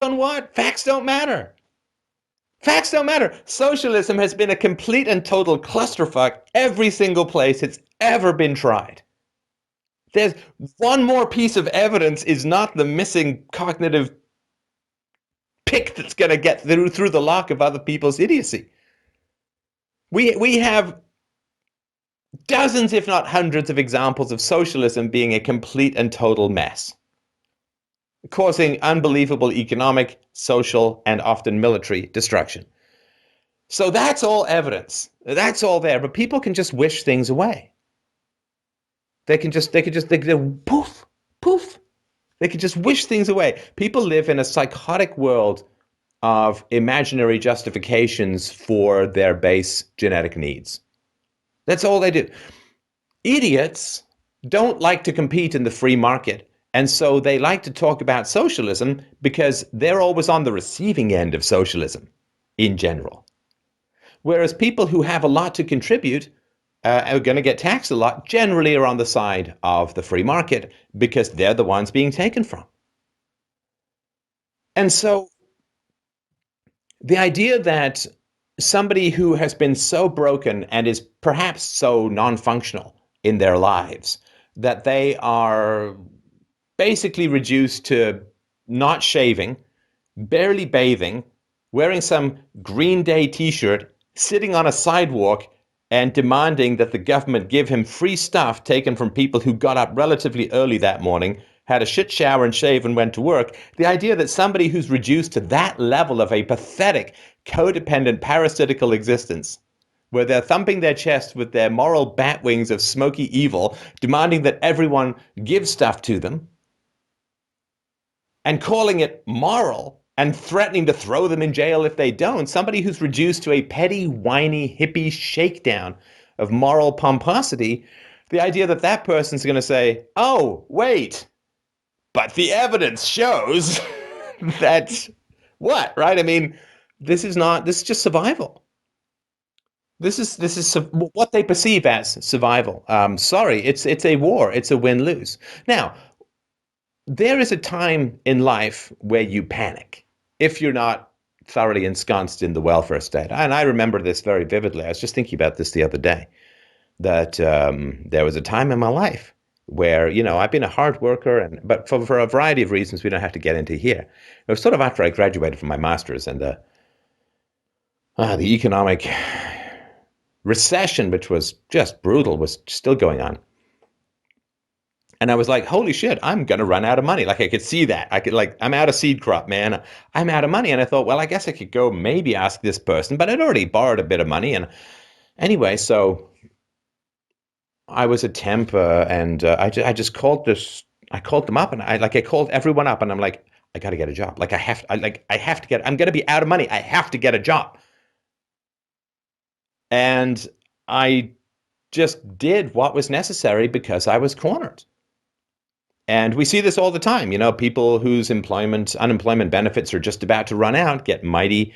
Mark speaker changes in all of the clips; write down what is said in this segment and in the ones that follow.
Speaker 1: on what? Facts don't matter. Facts don't matter. Socialism has been a complete and total clusterfuck every single place it's ever been tried. There's one more piece of evidence is not the missing cognitive pick that's going to get through the lock of other people's idiocy. We have dozens, if not hundreds, of examples of socialism being a complete and total mess, causing unbelievable economic, social, and often military destruction. So that's all evidence. That's all there. But people can just wish things away. They could poof, poof. They could just wish things away. People live in a psychotic world of imaginary justifications for their base genetic needs. That's all they do. Idiots don't like to compete in the free market. And so they like to talk about socialism because they're always on the receiving end of socialism in general. Whereas people who have a lot to contribute are going to get taxed a lot, generally are on the side of the free market because they're the ones being taken from. And so the idea that somebody who has been so broken and is perhaps so non-functional in their lives that they are basically reduced to not shaving, barely bathing, wearing some Green Day t-shirt, sitting on a sidewalk and demanding that the government give him free stuff taken from people who got up relatively early that morning, had a shit shower and shave and went to work. The idea that somebody who's reduced to that level of a pathetic, codependent, parasitical existence, where they're thumping their chest with their moral bat wings of smoky evil, demanding that everyone give stuff to them, and calling it moral and threatening to throw them in jail if they don't, somebody who's reduced to a petty, whiny, hippie shakedown of moral pomposity, the idea that that person's going to say, oh, wait, but the evidence shows that what, right? I mean, this is just survival. This is what they perceive as survival. Sorry, it's a war. It's a win-lose. Now, there is a time in life where you panic if you're not thoroughly ensconced in the welfare state. And I remember this very vividly. I was just thinking about this the other day, that there was a time in my life where, I've been a hard worker, but for a variety of reasons we don't have to get into here. It was sort of after I graduated from my master's, and the economic recession, which was just brutal, was still going on. And I was like, holy shit, I'm going to run out of money. Like, I could see that. I'm out of seed crop, man. I'm out of money. And I thought, well, I guess I could go maybe ask this person, but I'd already borrowed a bit of money. And anyway, so I was a temp, and I just I called them up, and I called everyone up, and I'm like, I got to get a job. Like, I have to I'm going to be out of money. I have to get a job. And I just did what was necessary because I was cornered. And we see this all the time. People whose unemployment benefits are just about to run out get mighty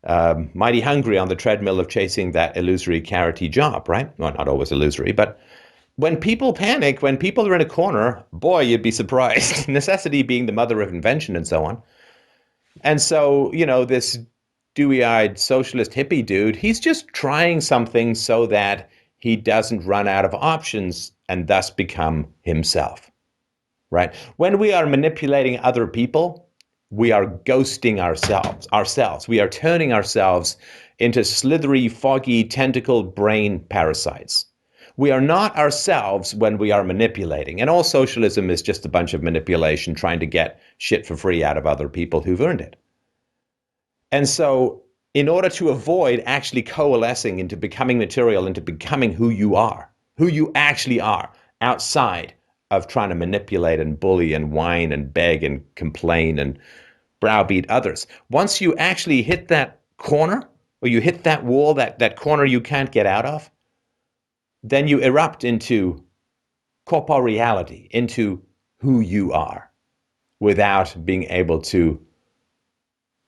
Speaker 1: hungry on the treadmill of chasing that illusory carroty job, right? Well, not always illusory, but when people panic, when people are in a corner, boy, you'd be surprised. Necessity being the mother of invention and so on. And so, this dewy-eyed socialist hippie dude, he's just trying something so that he doesn't run out of options and thus become himself. Right? When we are manipulating other people, we are ghosting ourselves. We are turning ourselves into slithery, foggy, tentacled brain parasites. We are not ourselves when we are manipulating. And all socialism is just a bunch of manipulation trying to get shit for free out of other people who've earned it. And so in order to avoid actually coalescing into becoming material, into becoming who you actually are outside of trying to manipulate and bully and whine and beg and complain and browbeat others. Once you actually hit that corner, or you hit that wall, that corner you can't get out of, then you erupt into corporeality, into who you are, without being able to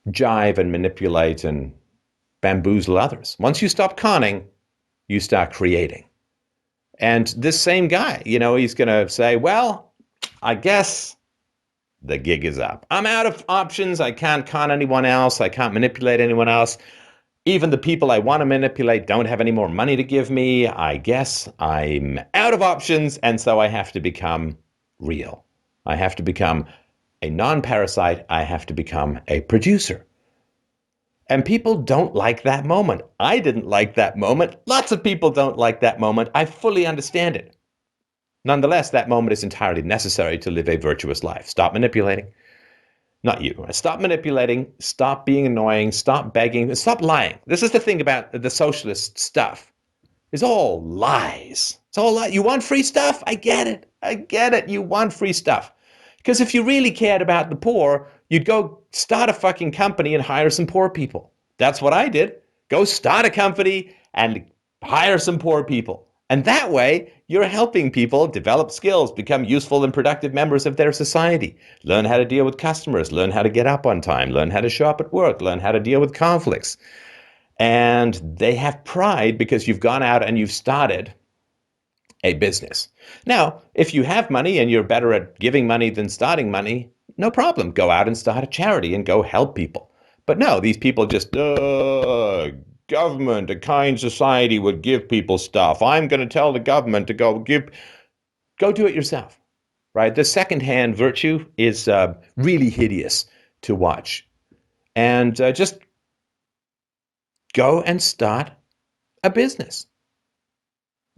Speaker 1: jive and manipulate and bamboozle others. Once you stop conning, you start creating. And this same guy, he's going to say, well, I guess the gig is up. I'm out of options. I can't con anyone else. I can't manipulate anyone else. Even the people I want to manipulate don't have any more money to give me. I guess I'm out of options, and so I have to become real. I have to become a non-parasite. I have to become a producer. And people don't like that moment. I didn't like that moment. Lots of people don't like that moment. I fully understand it. Nonetheless, that moment is entirely necessary to live a virtuous life. Stop manipulating. Not you. Stop manipulating. Stop being annoying. Stop begging. Stop lying. This is the thing about the socialist stuff. It's all lies. It's all lies. You want free stuff? I get it. I get it. You want free stuff. Because if you really cared about the poor, you'd go start a fucking company and hire some poor people. That's what I did. Go start a company and hire some poor people. And that way, you're helping people develop skills, become useful and productive members of their society, learn how to deal with customers, learn how to get up on time, learn how to show up at work, learn how to deal with conflicts. And they have pride because you've gone out and you've started a business. Now, if you have money and you're better at giving money than starting money, no problem. Go out and start a charity and go help people. But no, these people just, government, a kind society would give people stuff. I'm going to tell the government to go do it yourself, right? The secondhand virtue is really hideous to watch. And just go and start a business.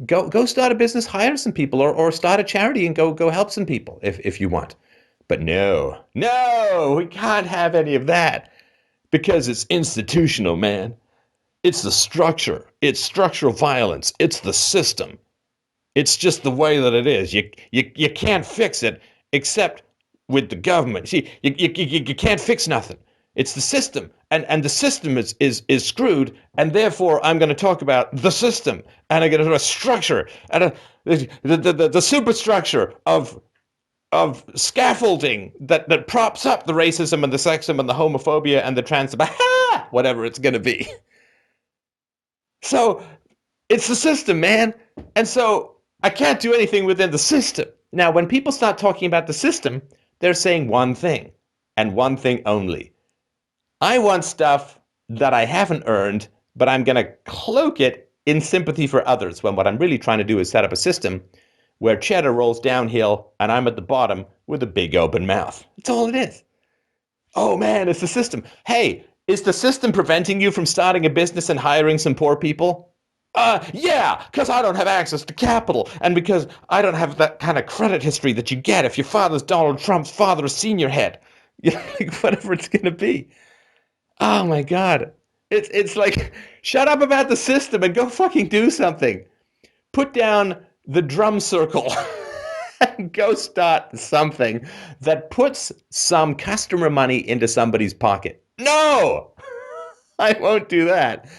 Speaker 1: Go start a business, hire some people, or start a charity and go help some people if you want. But no, we can't have any of that because it's institutional, man. It's the structure. It's structural violence. It's the system. It's just the way that it is. You can't fix it except with the government. See, you can't fix nothing. It's the system, and the system is screwed, and therefore I'm going to talk about the system, and I'm going to talk about structure, and the superstructure of scaffolding that props up the racism and the sexism and the homophobia and the whatever it's going to be. So it's the system, man, and so I can't do anything within the system. Now, when people start talking about the system, they're saying one thing, and one thing only. I want stuff that I haven't earned, but I'm going to cloak it in sympathy for others, when what I'm really trying to do is set up a system where cheddar rolls downhill and I'm at the bottom with a big open mouth. That's all it is. Oh man, it's the system. Hey, is the system preventing you from starting a business and hiring some poor people? Yeah, because I don't have access to capital, and because I don't have that kind of credit history that you get if your father's Donald Trump's father, a senior head. You know, like whatever it's going to be. Oh my God. It's like, shut up about the system and go fucking do something. Put down the drum circle and go start something that puts some customer money into somebody's pocket. No, I won't do that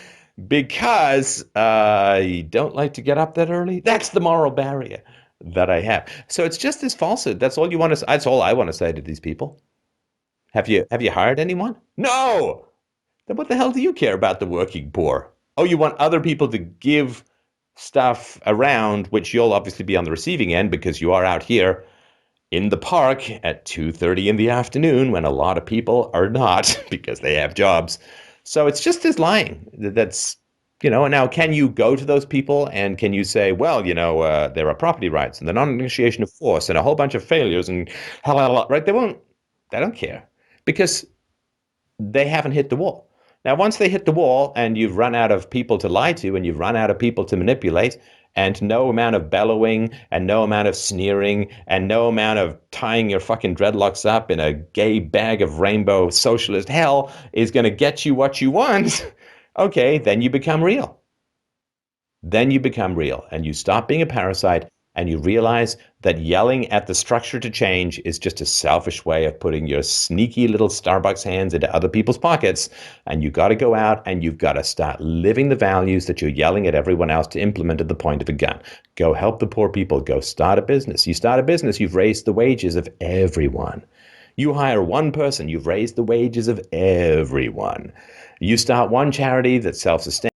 Speaker 1: because I don't like to get up that early. That's the moral barrier that I have. So it's just this falsehood. That's all you want to. That's all I want to say to these people. Have you hired anyone? No. Then what the hell do you care about the working poor? Oh, you want other people to give stuff around, which you'll obviously be on the receiving end because you are out here in the park at 2:30 in the afternoon when a lot of people are not because they have jobs. So it's just this lying that's, now can you go to those people and can you say, well, there are property rights and the non-negotiation of force and a whole bunch of failures and right? They don't care because they haven't hit the wall. Now, once they hit the wall and you've run out of people to lie to and you've run out of people to manipulate, and no amount of bellowing and no amount of sneering and no amount of tying your fucking dreadlocks up in a gay bag of rainbow socialist hell is going to get you what you want, okay, then you become real. Then you become real and you stop being a parasite and you realize that yelling at the structure to change is just a selfish way of putting your sneaky little Starbucks hands into other people's pockets. And you've got to go out and you've got to start living the values that you're yelling at everyone else to implement at the point of a gun. Go help the poor people. Go start a business. You start a business, you've raised the wages of everyone. You hire one person, you've raised the wages of everyone. You start one charity that's self-sustaining.